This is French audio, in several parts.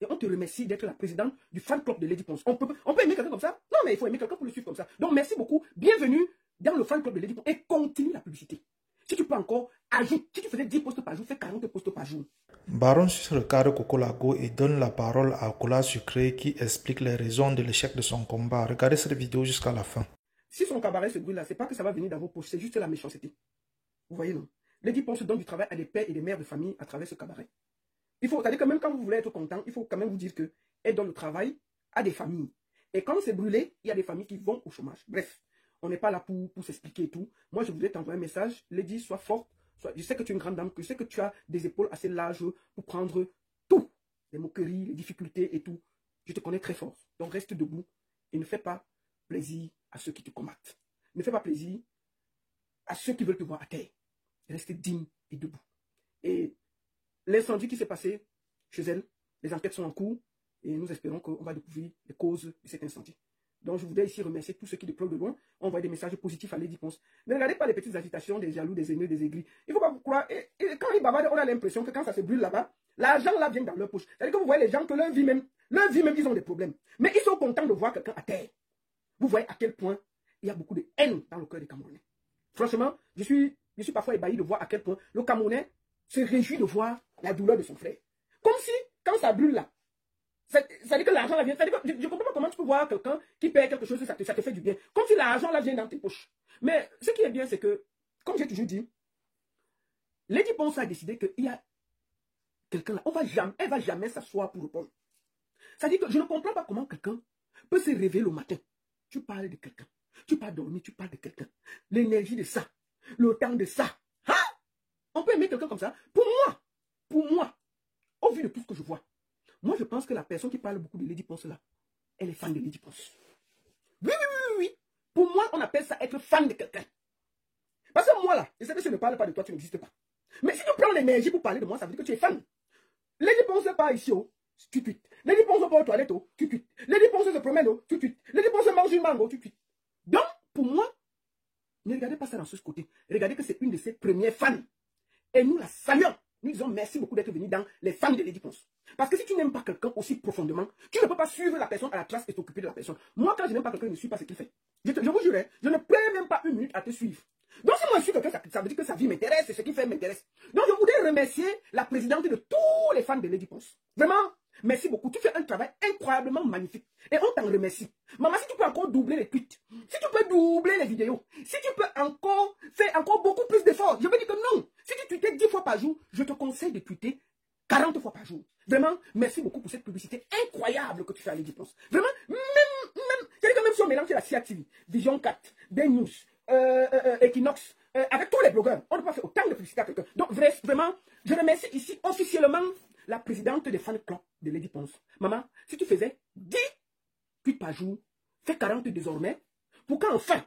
Et on te remercie d'être la présidente du fan club de Lady Ponce. On peut aimer quelqu'un comme ça? Non, mais il faut aimer quelqu'un pour le suivre comme ça. Donc, merci beaucoup. Bienvenue dans le fan club de Lady Ponce. Et continue la publicité. Si tu peux encore, ajoute. Si tu faisais 10 posts par jour, fais 40 posts par jour. Baron suce le cas de Coco Lago et donne la parole à Cola Sucré qui explique les raisons de l'échec de son combat. Regardez cette vidéo jusqu'à la fin. Si son cabaret se brûle là, c'est pas que ça va venir dans vos poches, c'est juste la méchanceté. Vous voyez, non? Lady Ponce donne du travail à des pères et des mères de famille à travers ce cabaret. Il faut, c'est-à-dire que même quand vous voulez être content, il faut quand même vous dire qu'elle donne le travail à des familles. Et quand c'est brûlé, il y a des familles qui vont au chômage. Bref, on n'est pas là pour s'expliquer et tout. Moi, je voulais t'envoyer un message. Lady, sois forte. Je sais que tu es une grande dame, je sais que tu as des épaules assez larges pour prendre tout. Les moqueries, les difficultés et tout. Je te connais très fort. Donc reste debout et ne fais pas plaisir à ceux qui te combattent. Ne fais pas plaisir à ceux qui veulent te voir à terre. Reste digne et debout. Et l'incendie qui s'est passé chez elle, les enquêtes sont en cours et nous espérons qu'on va découvrir les causes de cet incendie. Donc je voudrais ici remercier tous ceux qui déplorent de loin, envoient des messages positifs à Lady Ponce. Ne regardez pas les petites agitations des jaloux, des aînés, des aigris. Il ne faut pas vous croire. Et quand ils bavardent, on a l'impression que quand ça se brûle là-bas, l'argent là vient dans leur poche. C'est-à-dire que vous voyez les gens que leur vie même, ils ont des problèmes. Mais ils sont contents de voir quelqu'un à terre. Vous voyez à quel point il y a beaucoup de haine dans le cœur des Camerounais. Franchement, je suis parfois ébahi de voir à quel point le Camerounais se réjouit de voir la douleur de son frère. Comme si, quand ça brûle là, ça dit que l'argent là vient. Je ne comprends pas comment tu peux voir quelqu'un qui perd quelque chose et ça te fait du bien. Comme si l'argent là vient dans tes poches. Mais ce qui est bien, c'est que, comme j'ai toujours dit, Lady Ponce a décidé qu'il y a quelqu'un là, elle ne va jamais s'asseoir pour répondre. Ça dit que je ne comprends pas comment quelqu'un peut se réveiller le matin. Tu parles de quelqu'un. Tu parles dormir, tu parles de quelqu'un. L'énergie de ça. Le temps de ça. Hein? On peut aimer quelqu'un comme ça. Pour moi, au vu de tout ce que je vois, moi je pense que la personne qui parle beaucoup de Lady Ponce là, elle est fan de Lady Ponce. Oui. Pour moi, on appelle ça être fan de quelqu'un. Parce que moi là, je sais que si je ne parle pas de toi, tu n'existes pas. Mais si tu prends l'énergie pour parler de moi, ça veut dire que tu es fan. Lady Ponce pas ici, oh, tu tweets. Lady Ponce va aux toilettes, oh, tu tweets. Lady Ponce se promène, oh, tu tweets. Lady Ponce mange une mango, tu tweets. Donc, pour moi, ne regardez pas ça dans ce côté. Regardez que c'est une de ses premières fans. Et nous la saluons. Nous disons merci beaucoup d'être venu dans les fans de Lady Ponce. Parce que si tu n'aimes pas quelqu'un aussi profondément, tu ne peux pas suivre la personne à la trace et t'occuper de la personne. Moi, quand je n'aime pas quelqu'un, je ne suis pas ce qu'il fait. Je vous jure, je ne perds même pas une minute à te suivre. Donc si moi je suis quelqu'un, ça veut dire que sa vie m'intéresse et ce qu'il fait m'intéresse. Donc je voudrais remercier la présidente de tous les fans de Lady Ponce. Vraiment, merci beaucoup. Tu fais un travail incroyablement magnifique. Et on t'en remercie. Maman, si tu peux encore doubler les tweets, si tu peux doubler les vidéos, si tu peux encore faire encore beaucoup plus d'efforts, je veux dire que non. Si tu tweetais 10 fois par jour, je te conseille de tweeter 40 fois par jour. Vraiment, merci beaucoup pour cette publicité incroyable que tu fais à Lady Ponce. Vraiment, c'est-à-dire que même si on mélange la CIA TV, Vision 4, News, Equinox, avec tous les blogueurs, on ne peut pas faire autant de publicité à quelqu'un. Donc vraiment, je remercie ici officiellement la présidente des fan club de Lady Ponce. Maman, si tu faisais 10 tweets par jour, fais 40 désormais, pour qu'enfin,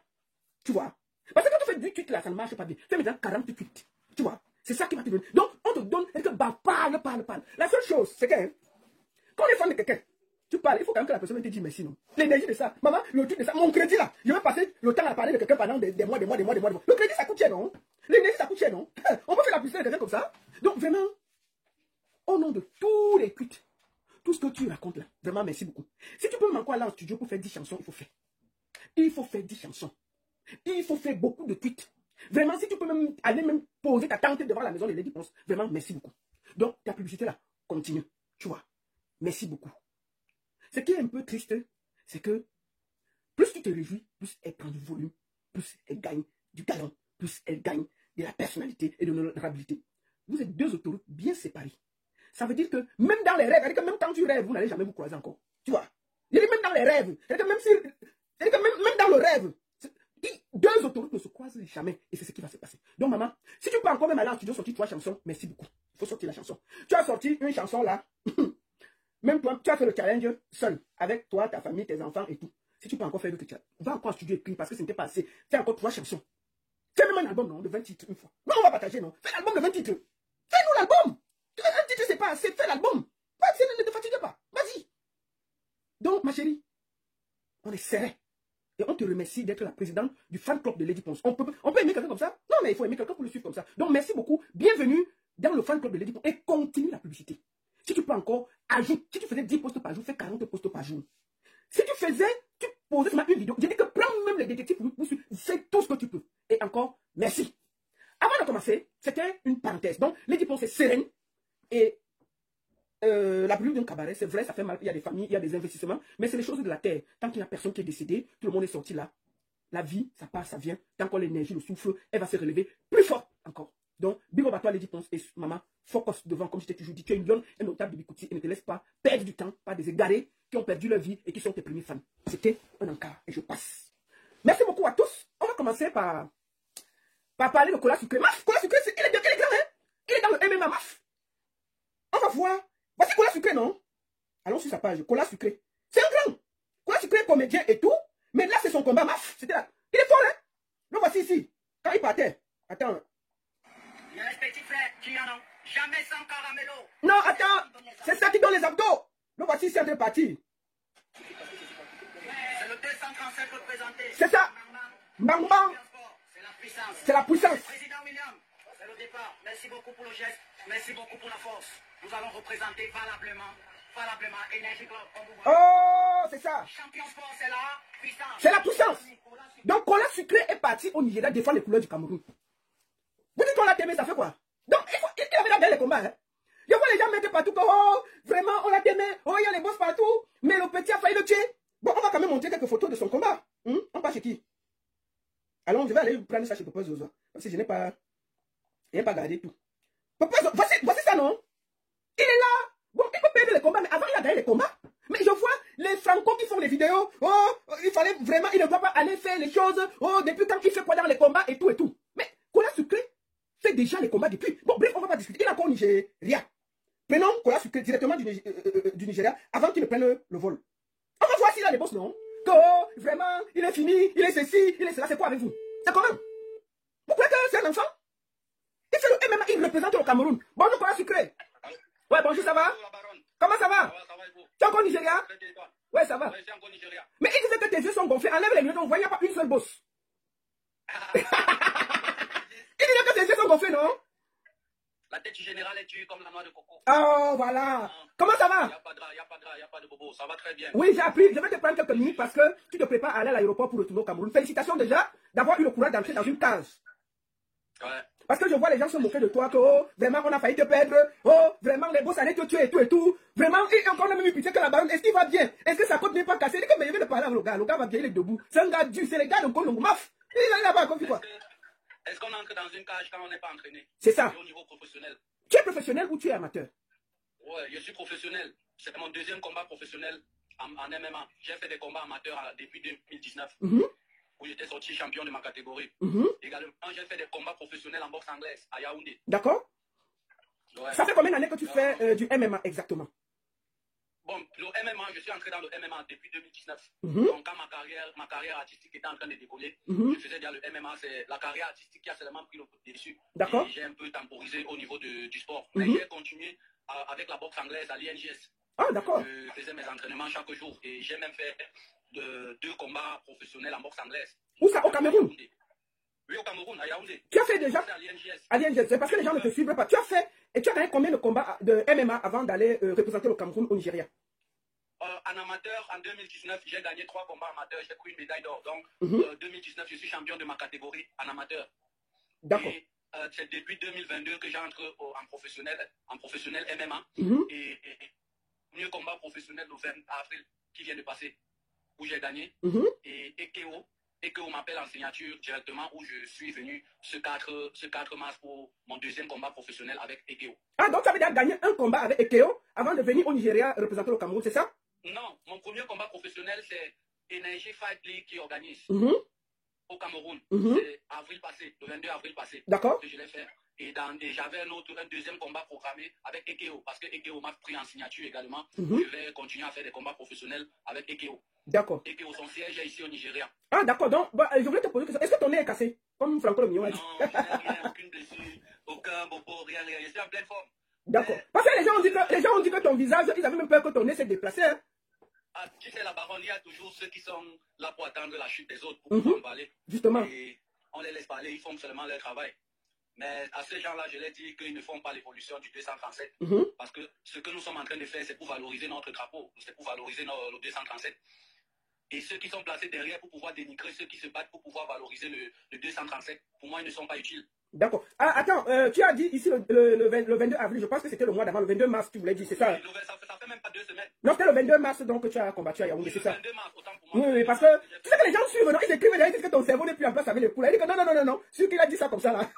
tu vois. Parce que quand tu fais 10 tweets là, ça ne marche pas bien. Fais maintenant 40 tweets, tu vois. C'est ça qui va te donner. Donc, on te donne, et que bah, parle. La seule chose, c'est que, quand on est fan de quelqu'un, tu parles, il faut quand même que la personne te dise merci, non. L'énergie de ça, maman, le truc de ça, mon crédit là, je vais passer le temps à parler de quelqu'un pendant des mois. Le crédit, ça coûte cher, non? L'énergie, ça coûte cher, non? On peut faire la publicité de quelqu'un comme ça. Donc, vraiment, au nom de tous les tweets, tout ce que tu racontes là, vraiment, merci beaucoup. Si tu peux m'encore aller en studio pour faire 10 chansons, il faut faire. Il faut faire 10 chansons. Il faut faire beaucoup de tweets. Vraiment, si tu peux même aller poser ta tente devant la maison de Lady Ponce, vraiment, merci beaucoup. Donc, ta publicité là, continue. Tu vois. Merci beaucoup. Ce qui est un peu triste, c'est que plus tu te réjouis, plus elle prend du volume, plus elle gagne du talent, plus elle gagne de la personnalité et de l'honorabilité. Vous êtes deux autoroutes bien séparées. Ça veut dire que même dans les rêves, c'est-à-dire que même quand tu rêves, vous n'allez jamais vous croiser encore. Tu vois. Il dit même dans les rêves, c'est-à-dire que même dans le rêve, deux autoroutes ne se croisent jamais. Et c'est ce qui va se passer. Donc maman, si tu peux encore même aller en studio sortir 3 chansons, merci beaucoup. Il faut sortir la chanson. Tu as sorti une chanson là. Même toi, tu as fait le challenge seul, avec toi, ta famille, tes enfants et tout. Si tu peux encore faire d'autres challenges, va encore en studio écrire parce que ce n'était pas assez. Fais encore 3 chansons. Fais même un album non, de 20 titres une fois. Non, on va partager, non. Fais l'album de 20 titres. Fais-nous l'album. Un titre, c'est pas assez. Fais l'album. Ne te fatigue pas. Vas-y. Donc, ma chérie, on est serré. Et on te remercie d'être la présidente du fan club de Lady Ponce. On peut aimer quelqu'un comme ça? Non, mais il faut aimer quelqu'un pour le suivre comme ça. Donc, merci beaucoup. Bienvenue dans le fan club de Lady Ponce. Et continue la publicité. Si tu peux encore, ajoute. Si tu faisais 10 posts par jour, fais 40 posts par jour. Si tu faisais, tu posais sur une vidéo, j'ai dit que prends même les détectives pour suivre, fais tout ce que tu peux. Et encore, merci. Avant de commencer, c'était une parenthèse. Donc, Lady Ponce est sereine. Et la brûlure d'un cabaret, c'est vrai, ça fait mal. Il y a des familles, il y a des investissements. Mais c'est les choses de la terre. Tant qu'il n'y a personne qui est décédé, tout le monde est sorti là. La vie, ça part, ça vient. Tant qu'on l'énergie, le souffle, elle va se relever plus fort encore. Donc, big up à toi, Lady Ponce et maman. Focus devant, comme je t'ai toujours dit. Tu es une lionne, un notable de Bikouti et ne te laisse pas perdre du temps par des égarés qui ont perdu leur vie et qui sont tes premiers fans. C'était un encart et je passe. Merci beaucoup à tous. On va commencer par parler de Cola Sucré. Maf, Cola Sucré, il est grand, hein? Il est dans le MMA, Maf. On va voir. Voici Cola Sucré, non? Allons sur sa page. Cola Sucré. C'est un grand. Cola Sucré est comédien et tout. Mais là, c'est son combat, Maf. C'était là. Il est fort, hein? Le voici ici. Quand il partait. Attends. Il y a les petits frères qui en ont jamais sans caramello. Non, attends. C'est ça qui donne les abdos. Le voici ici en train de partir. C'est le 237 représenté. C'est ça. Bang bang. C'est la puissance. C'est la puissance. Président William, c'est le départ. Merci beaucoup pour le geste. Merci beaucoup pour la force. Nous allons représenter valablement Énergie Club. Oh, c'est ça. Champion sport, c'est la puissance. C'est la puissance. Donc, Cola Sucré est parti au Nigeria défendre les couleurs du Cameroun. Vous dites qu'on l'a aimé, ça fait quoi? Donc, il avait là dans les combats. Hein? Je vois les gens mettre partout que, oh, vraiment, on l'a aimé. Oh, il y a les boss partout. Mais le petit a failli le tuer. Bon, on va quand même montrer quelques photos de son combat. On passe chez qui? Allons, je vais aller prendre ça chez Papa Zozo. Parce que je n'ai pas gardé tout. Papa Zozo, voici ça, non? Il est là. Bon, il peut perdre les combats, mais avant, il a gagné les combats. Mais je vois les Franco qui font les vidéos. Oh, il fallait vraiment, il ne doit pas aller faire les choses. Oh, depuis quand il fait quoi dans les combats et tout et tout. Mais Cola Sucré fait déjà les combats depuis. Bon, bref, on va pas discuter. Il est encore au Nigeria. Prenons Cola Sucré directement du Nigeria avant qu'il ne prenne le vol. On va voir s'il a les boss, non? Que, oh, vraiment, il est fini, il est ceci, il est cela. C'est quoi avec vous? C'est comment? Vous croyez que c'est un enfant? Il fait le MMA, il représente le Cameroun. Bonjour Cola Sucré. Ouais, bonjour, ça va? Comment ça va? Tu es encore au Nigeria? Ouais, ça va. Mais il disait que tes yeux sont gonflés. Enlève les lunettes, on voit, il n'y a pas une seule bosse. Il disait que tes yeux sont gonflés, non? La tête du général est tue comme la noix de coco. Oh, voilà. Comment ça va? Il n'y a pas de drap, il n'y a pas de bobo. Ça va très bien. Oui, j'ai appris. Je vais te prendre quelques minutes parce que tu te prépares à aller à l'aéroport pour retourner au Cameroun. Félicitations déjà d'avoir eu le courage d'entrer dans une case. Ouais. Parce que je vois les gens se moquer de toi que, oh, vraiment, on a failli te perdre. Oh, vraiment, les boss allaient te tuer et tout et tout. Vraiment, et encore même eu pitié que la baronne. Est-ce qu'il va bien? Est-ce que sa côte n'est pas cassée? Il dit que, mais je viens de parler avec le gars. Le gars va bien, il est debout. C'est un gars dur, c'est les gars de Kolongo. Maf! Il est là-bas, comme quoi. Est-ce qu'on entre dans une cage quand on n'est pas entraîné? C'est ça. Au niveau professionnel. Tu es professionnel ou tu es amateur? Ouais, je suis professionnel. C'est mon deuxième combat professionnel en MMA. J'ai fait des combats amateurs depuis 2019. Où j'étais sorti champion de ma catégorie. Également, j'ai fait des combats professionnels en boxe anglaise à Yaoundé. D'accord. Ouais. Ça fait combien d'années que tu fais du MMA exactement? Bon, le MMA, je suis entré dans le MMA depuis 2019. Donc, quand ma carrière artistique était en train de décoller, je faisais déjà le MMA. C'est la carrière artistique qui a seulement pris le dessus. D'accord. J'ai un peu temporisé au niveau du sport. Mais j'ai continué avec la boxe anglaise à l'INGS. Ah, d'accord. Je faisais mes entraînements chaque jour. Et j'ai même fait 2 combats professionnels en boxe anglaise. Où ça? Au Cameroun? Oui, au Cameroun, à Yaoundé. Tu as fait déjà? À l'INGS. À l'INGS. C'est parce que les gens ne te suivent pas. Tu as fait, et tu as gagné combien de combats de MMA avant d'aller représenter le Cameroun au Nigeria? En amateur, en 2019, j'ai gagné 3 combats amateurs. J'ai pris une médaille d'or. Donc, 2019, je suis champion de ma catégorie en amateur. D'accord. Et c'est depuis 2022 que j'entre en professionnel MMA. Et le premier combat professionnel le 20 avril qui vient de passer, où j'ai gagné. Et Ekeo m'appelle en signature directement, où je suis venu ce 4 mars pour mon deuxième combat professionnel avec Ekeo. Ah, donc tu avais déjà gagné un combat avec Ekeo avant de venir au Nigeria représenter le Cameroun, c'est ça? Non, mon premier combat professionnel, c'est Energy Fight League qui organise au Cameroun. C'est avril passé, le 22 avril passé. D'accord. Que je l'ai fait. Et j'avais un deuxième combat programmé avec Ekeo, parce que Ekeo m'a pris en signature également. Je vais continuer à faire des combats professionnels avec Ekeo. D'accord. Ekeo, son siège est ici au Nigeria. Ah, d'accord. Donc, je voulais te poser une question. Est-ce que ton nez est cassé? Comme Franco le Mignon a dit. Non, rien, aucune blessure, aucun bobo, rien. Je suis en pleine forme. D'accord. Parce que les gens ont dit que ton visage, ils avaient même peur que ton nez s'est déplacé. Hein? Ah, tu sais, la baronne, il y a toujours ceux qui sont là pour attendre la chute des autres, pour pouvoir en parler. Justement. Et on les laisse parler, ils font seulement leur travail. Mais à ces gens-là, je leur dis qu'ils ne font pas l'évolution du 237. Parce que ce que nous sommes en train de faire, c'est pour valoriser notre drapeau. C'est pour valoriser le 237. Et ceux qui sont placés derrière pour pouvoir dénigrer ceux qui se battent pour pouvoir valoriser le 237, pour moi, ils ne sont pas utiles. D'accord. Ah, attends, tu as dit ici le 22 avril, je pense que c'était le mois d'avant, le 22 mars, tu voulais dire, c'est ça? Oui, ça fait même pas 2 semaines. Non, c'était le 22 mars donc que tu as combattu à Yaoundé, c'est ça? Le 22 mars, autant pour moi. Oui, parce que tu sais que les gens suivent, non? Ils écrivent derrière, ils disent que ton cerveau n'est plus en place avec les poules. Ils disent que non, celui qui a dit ça comme ça là.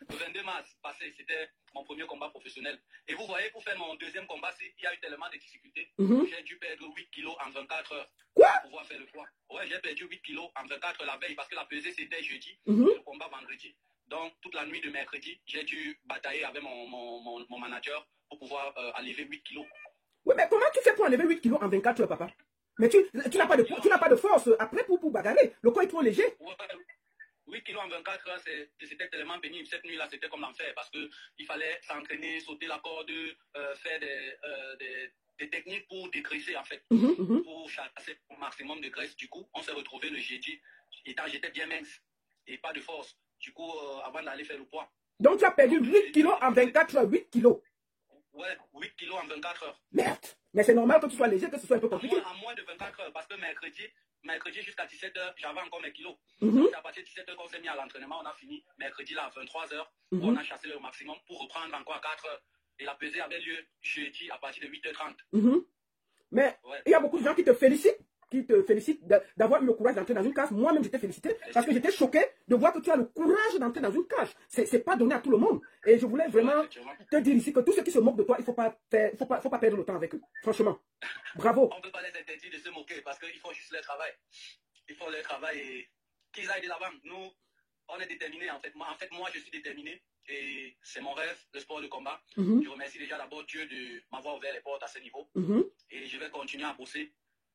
Le 22 mars passé, c'était mon premier combat professionnel. Et vous voyez, pour faire mon deuxième combat, il y a eu tellement de difficultés. J'ai dû perdre 8 kilos en 24 heures. Quoi? Pour pouvoir faire le poids. Ouais, j'ai perdu 8 kilos en 24 heures la veille parce que la pesée c'était jeudi, le combat vendredi. Donc, toute la nuit de mercredi, j'ai dû batailler avec mon manager pour pouvoir enlever 8 kilos. Oui, mais comment tu fais pour enlever 8 kilos en 24 heures, papa? Mais tu n'as pas de force après pour bagarrer. Le corps est trop léger. Ouais, 8 kilos en 24 heures, c'était tellement pénible. Cette nuit-là, c'était comme l'enfer parce qu'il fallait s'entraîner, sauter la corde, faire des techniques pour dégraisser, en fait. Pour chasser au maximum de graisse. Du coup, on s'est retrouvé le jeudi. J'étais bien mince et pas de force. Du coup, avant d'aller faire le poids. Donc, tu as perdu 8 kilos en 24 heures. 8 kilos. Ouais, 8 kilos en 24 heures. Merde. Mais c'est normal que tu sois léger, que ce soit un peu compliqué. En moins de 24 heures, parce que mercredi jusqu'à 17 heures, j'avais encore mes kilos. Donc, à partir de 17 heures qu'on s'est mis à l'entraînement, on a fini. Mercredi, là, à 23 heures, on a chassé le maximum pour reprendre encore à 4 heures. Et la pesée avait lieu jeudi à partir de 8h30. Mais il y a beaucoup de gens qui te félicitent d'avoir eu le courage d'entrer dans une cage. Moi-même, j'étais félicité parce que j'étais choqué de voir que tu as le courage d'entrer dans une cage. C'est pas donné à tout le monde. Et je voulais vraiment te dire ici que tous ceux qui se moquent de toi, il faut pas perdre le temps avec eux. Franchement. Bravo. On ne peut pas les interdire de se moquer parce qu'il faut juste leur travail. Il faut leur travail et qu'ils aillent de l'avant. Nous, on est déterminés en fait. Moi, je suis déterminé. Et c'est mon rêve, le sport de combat. Je remercie déjà d'abord Dieu de m'avoir ouvert les portes à ce niveau. Et je vais continuer à bosser.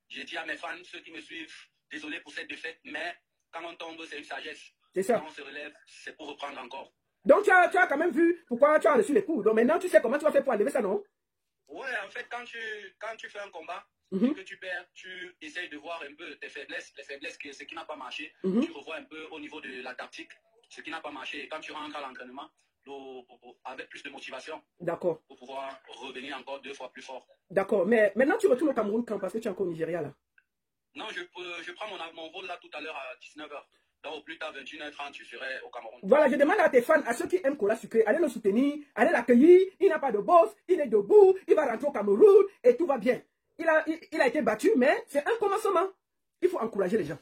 J'ai dit à mes fans, ceux qui me suivent, désolé pour cette défaite, mais quand on tombe, c'est une sagesse. C'est ça. Quand on se relève, c'est pour reprendre encore. Donc tu as quand même vu pourquoi tu as reçu les coups. Donc maintenant, tu sais comment tu vas faire pour enlever ça, non? Ouais, en fait, quand tu fais un combat, et que tu perds, tu essayes de voir un peu tes faiblesses, les faiblesses, ce qui n'a pas marché. Tu revois un peu au niveau de la tactique, ce qui n'a pas marché. Et quand tu rentres à l'entraînement, avec plus de motivation. D'accord. Pour pouvoir revenir encore 2 fois plus fort. D'accord. Mais maintenant, tu retournes au Cameroun quand? Parce que tu es encore au Nigeria, là. Non, je prends mon vol là tout à l'heure à 19h. Donc, au plus tard, 21h30, je serai au Cameroun. Voilà, je demande à tes fans, à ceux qui aiment Kola Sucré, allez le soutenir, allez l'accueillir. Il n'a pas de boss, il est debout, il va rentrer au Cameroun et tout va bien. Il a été battu, mais c'est un commencement. Il faut encourager les gens.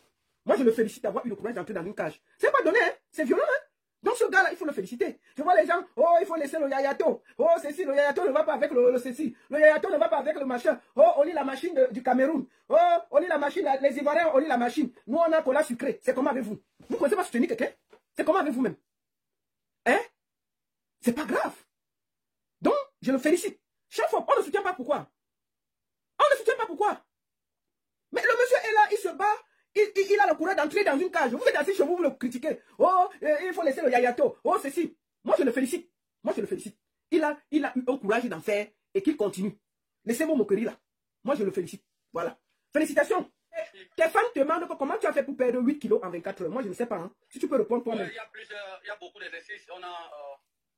Moi, je le félicite d'avoir eu le courage d'entrer dans une cage. C'est pas donné, hein? C'est violent, hein? Donc ce gars-là, il faut le féliciter. Je vois les gens, oh, il faut laisser le yayato. Oh, ceci, le yayato ne va pas avec le ceci. Le yayato ne va pas avec le machin. Oh, on lit la machine du Cameroun. Oh, on lit la machine, les Ivoiriens, on lit la machine. Nous, on a Kola Sucré. C'est comment avec vous? Vous ne connaissez pas soutenir quelqu'un? C'est comment avec vous-même? Hein? C'est pas grave. Donc, je le félicite. Chaque fois, on ne soutient pas pourquoi. On ne soutient pas pourquoi. Mais le monsieur est là, il se bat. Il a le courage d'entrer dans une cage. Vous êtes assis chez vous, vous le critiquez. Oh, il faut laisser le yayato. Oh, ceci. Moi, je le félicite. Moi, je le félicite. Il a eu un courage d'en faire et qu'il continue. Laissez vos moqueries là. Moi, je le félicite. Voilà. Félicitations. Tes fans te demandent comment tu as fait pour perdre 8 kilos en 24 heures. Moi, je ne sais pas. Hein. Si tu peux répondre toi-même. Il y a beaucoup d'exercices. On a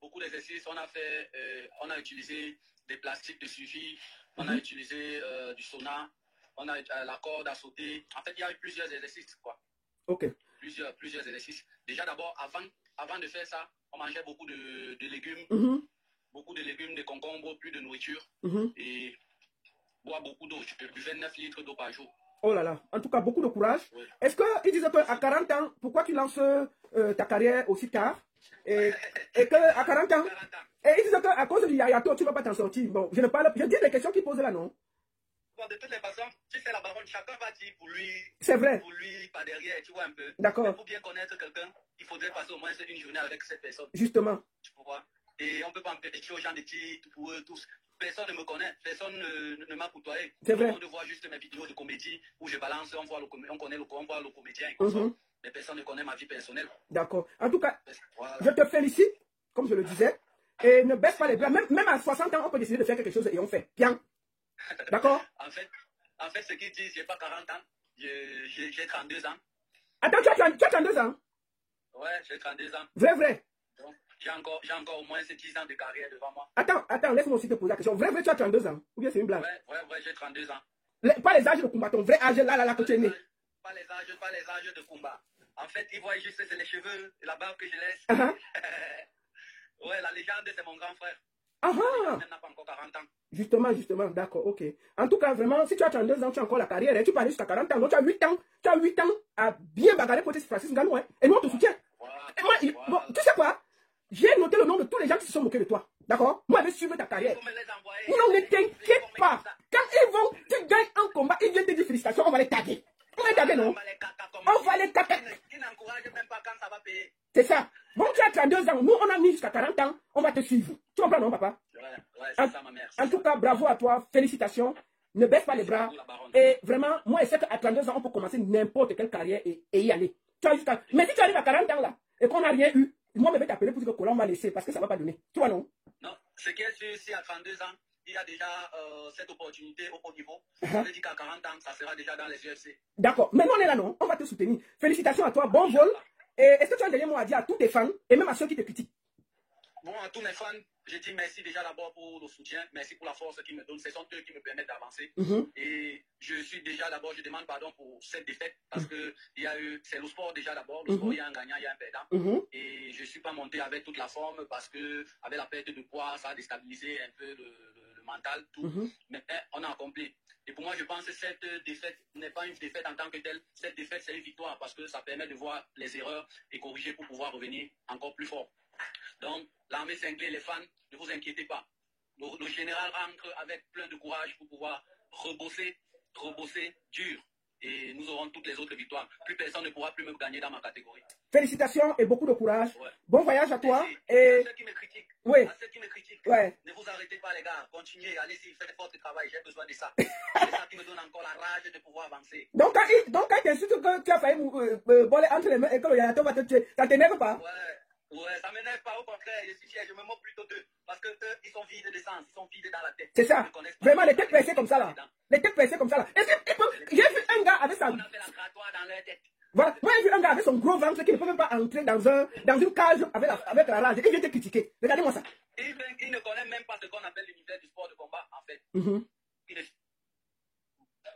beaucoup d'exercices. On a utilisé des plastiques de suivi. On a utilisé du sauna. On a la corde à sauter. En fait, il y a eu plusieurs exercices, quoi. Ok. Plusieurs exercices. Déjà, d'abord, avant de faire ça, on mangeait beaucoup de légumes. Beaucoup de légumes, de concombres, plus de nourriture. Et boire beaucoup d'eau. Je buvais 9 litres d'eau par jour. Oh là là. En tout cas, beaucoup de courage. Oui. Est-ce qu'ils disaient qu'à 40 ans, pourquoi tu lances ta carrière aussi tard? Et qu'à 40 ans, et ils disaient qu'à cause du yayato, tu ne vas pas t'en sortir. Bon, je dis des questions qu'ils posent là, non? Bon, de toutes les façons, tu sais la baronne, chacun va dire pour lui. C'est vrai. Pour lui, par derrière, tu vois un peu. D'accord. Pour bien connaître quelqu'un, il faudrait passer au moins une journée avec cette personne. Justement. Tu vois. Et on ne peut pas empêcher aux gens de dire pour eux tous. Personne ne me connaît, personne ne m'a côtoyé. C'est vrai. On voit juste mes vidéos de comédie où je balance, on voit le comédien. Mais personne ne connaît ma vie personnelle. D'accord. En tout cas, voilà. Je te félicite, comme je le disais. Et ne baisse pas les bras. Même à 60 ans, on peut décider de faire quelque chose et on fait. Bien. D'accord? En fait, ce qu'ils disent, j'ai pas 40 ans. J'ai 32 ans. Attends, tu as 32 ans? Ouais, j'ai 32 ans. Vrai, vrai. Donc, j'ai encore au moins 10 ans de carrière devant moi. Attends, laisse-moi aussi te poser la question. Vrai, vrai, tu as 32 ans? Ou bien c'est une blague? Ouais, j'ai 32 ans. Pas les âges de combat, ton vrai âge là que tu es né. Pas les âges de combat. En fait, ils voient juste c'est les cheveux et la barbe que je laisse. Ouais, la légende, c'est mon grand frère. Il n'a pas encore 40 ans. Justement, d'accord, ok. En tout cas, vraiment, si tu as 32 ans, tu as encore la carrière, et tu peux aller jusqu'à 40 ans, donc tu as 8 ans. Tu as 8 ans à bien bagarrer pour Francis Ngannou, hein, et nous on te soutient. Bon, tu sais quoi? J'ai noté le nom de tous les gens qui se sont moqués de toi. D'accord? Moi, je vais suivre ta carrière. Non, ne t'inquiète pas. Quand ils vont, tu gagnes un combat, ils viennent te dire félicitations, on va les taguer. On va les taguer, non? On va les taguer. Qui n'encourage même pas quand ça va payer. C'est ça. Bon, tu as 32 ans. Nous, on a mis jusqu'à 40 ans. On va te suivre. Tu comprends, non, papa? Ouais, c'est ça, ma mère. En tout cas, bravo à toi. Félicitations. Ne baisse pas les bras. Et vraiment, moi, je sais qu'à 32 ans, on peut commencer n'importe quelle carrière et y aller. Tu as jusqu'à... Mais si tu arrives à 40 ans, là, et qu'on n'a rien eu, moi, je vais t'appeler pour dire que Colin va laisser parce que ça ne va pas donner. Tu vois, non? Non, ce qui est sûr, si à 32 ans, il y a déjà cette opportunité au haut niveau, ça veut dire qu'à 40 ans, ça sera déjà dans les UFC. D'accord. Mais nous, on est là, non? On va te soutenir. Félicitations à toi. Bon vol. Et est-ce que tu as un dernier mot à dire à tous tes fans et même à ceux qui te critiquent? Bon, à tous mes fans, je dis merci déjà d'abord pour le soutien, merci pour la force qu'ils me donnent. Ce sont eux qui me permettent d'avancer. Et je suis déjà d'abord, je demande pardon pour cette défaite parce que il y a eu, c'est le sport déjà d'abord. Le sport, il y a un gagnant, il y a un perdant. Et je ne suis pas monté avec toute la forme parce que avec la perte de poids, ça a déstabilisé un peu le mental, tout. Mais on a accompli. Et pour moi, je pense que cette défaite n'est pas une défaite en tant que telle. Cette défaite, c'est une victoire parce que ça permet de voir les erreurs et corriger pour pouvoir revenir encore plus fort. Donc, l'armée cinglée, les fans, ne vous inquiétez pas. Le général rentre avec plein de courage pour pouvoir rebosser dur. Et nous aurons toutes les autres victoires. Plus personne ne pourra plus me gagner dans ma catégorie. Félicitations et beaucoup de courage. Ouais. Bon voyage à toi. Et à ceux qui me critiquent, ne vous arrêtez pas, les gars. Continuez, allez-y, faites votre travail. J'ai besoin de ça. C'est ça qui me donne encore la rage de pouvoir avancer. Donc, quand tu insultes que tu as failli voler entre les mains et que le Yanato va te tuer, ça t'énerve pas? Ouais, ça m'énerve pas, au contraire, je me moque plutôt d'eux, parce que eux, ils sont vides de sens, ils sont vides dans la tête. C'est ça, vraiment, les têtes pressées comme ça, là. Les têtes pressées comme ça, là. J'ai vu un gars avec sa... On a fait la grattoire dans leur tête. Voilà, moi j'ai vu un gars avec son gros ventre qui ne peut même pas entrer dans une cage avec la rage. Il vient te critiquer. Regardez-moi ça. Il ne connaît même pas ce qu'on appelle l'univers du sport de combat, en fait.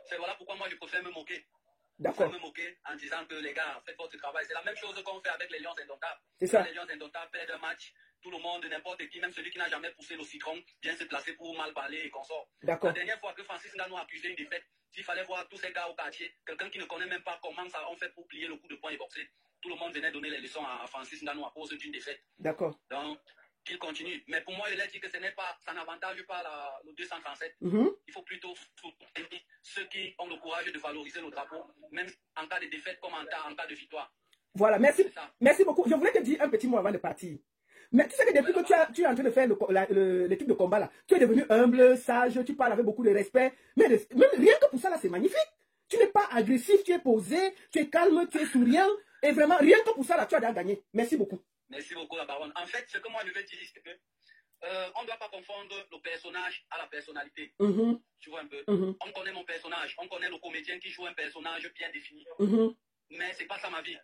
C'est voilà pourquoi moi je préfère me moquer. D'accord. Me moquer en disant que les gars, faites votre travail. C'est la même chose qu'on fait avec les Lions Indomptables. C'est ça. Les Lions Indomptables perdent un match. Tout le monde, n'importe qui, même celui qui n'a jamais poussé le citron, vient se placer pour mal parler et consort. D'accord. La dernière fois que Francis Ngannou a accusé une défaite, s'il fallait voir tous ces gars au quartier, quelqu'un qui ne connaît même pas comment ça on fait pour plier le coup de poing et boxer, tout le monde venait donner les leçons à Francis Ngannou à cause d'une défaite. D'accord. Donc, qu'il continue. Mais pour moi, je l'ai dit que ça n'avantage pas le 237. Il faut plutôt soutenir ceux qui ont le courage de valoriser le drapeau, même en cas de défaite comme en cas de victoire. Voilà, merci. Merci beaucoup. Je voulais te dire un petit mot avant de partir. Mais tu sais que depuis que tu es en train de faire l'équipe de combat là, tu es devenu humble, sage, tu parles avec beaucoup de respect. Mais même rien que pour ça là, c'est magnifique. Tu n'es pas agressif, tu es posé, tu es calme, tu es souriant. Et vraiment, rien que pour ça là, tu as déjà gagné. Merci beaucoup. Merci beaucoup, la baronne. En fait, ce que moi je veux dire, c'est que on ne doit pas confondre le personnage à la personnalité. Tu vois un peu. On connaît mon personnage, on connaît le comédien qui joue un personnage bien défini. Mais c'est pas ça ma vie.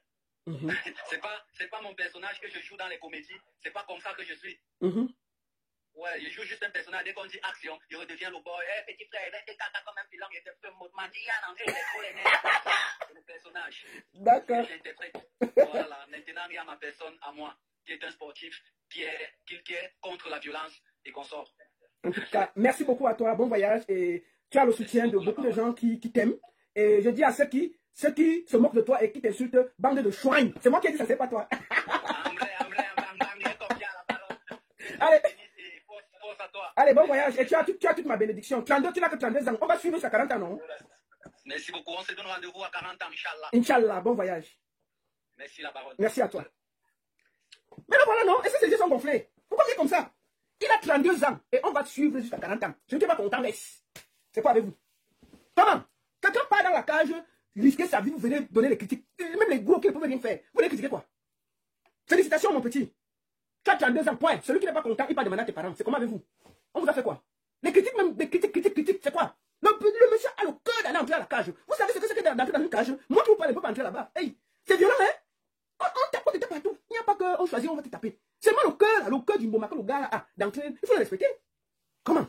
C'est pas mon personnage que je joue dans les comédies. C'est pas comme ça que je suis. Ouais, je joue juste un personnage. Dès qu'on dit action, je redeviens le boy. Hey, petit frère, t'es caca comme un pilon, il était peu moutement. C'est le personnage. D'accord. J'interprète. Voilà, maintenant il y a ma personne à moi, qui est un sportif, qui est contre la violence et qu'on sort. En tout cas, merci beaucoup à toi. Bon voyage. Et tu as le soutien de beaucoup de gens qui t'aiment. Et je dis à ceux qui se moquent de toi et qui t'insultent, bande de chouagnes. C'est moi qui ai dit ça, c'est pas toi. Allez. Allez, bon voyage. Et tu as toute ma bénédiction. 32, tu n'as que 32 ans. On va suivre jusqu'à 40 ans, non? Merci beaucoup. On se donne rendez-vous à 40 ans, Inch'Allah. Inch'Allah, bon voyage. Merci, la baronne. Merci à toi. Mais là, voilà, non? Est-ce que ces yeux sont gonflés? Pourquoi il est comme ça? Il a 32 ans et on va suivre jusqu'à 40 ans. Je ne suis pas content, laisse. C'est quoi avec vous? Comment? Quelqu'un part dans la cage, risquer sa vie, vous venez donner les critiques. Même les gros qui ne peuvent rien faire. Vous les critiquez quoi? Félicitations, mon petit. Tu as 32 ans, point. Celui qui n'est pas content, il part demander à tes parents. C'est comment avec vous? On vous a fait quoi? Les critiques, même des critiques, c'est quoi? Le monsieur a le cœur d'aller entrer à la cage. Vous savez ce que c'est que d'entrer dans une cage? Moi qui vous parle, ne peut pas entrer là-bas. Hey, c'est violent, hein? On tapote de partout. gars, ah, d'entrée, il faut le respecter. Comment?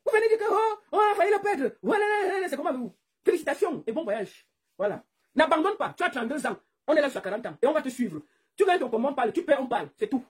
Vous venez dire que, oh, on a failli le perdre. Voilà, c'est comment vous? Félicitations et bon voyage. Voilà. N'abandonne pas. Tu as 32 ans. On est là jusqu'à 40 ans et on va te suivre. Tu gagnes ton comment on parle, tu perds, on parle. C'est tout.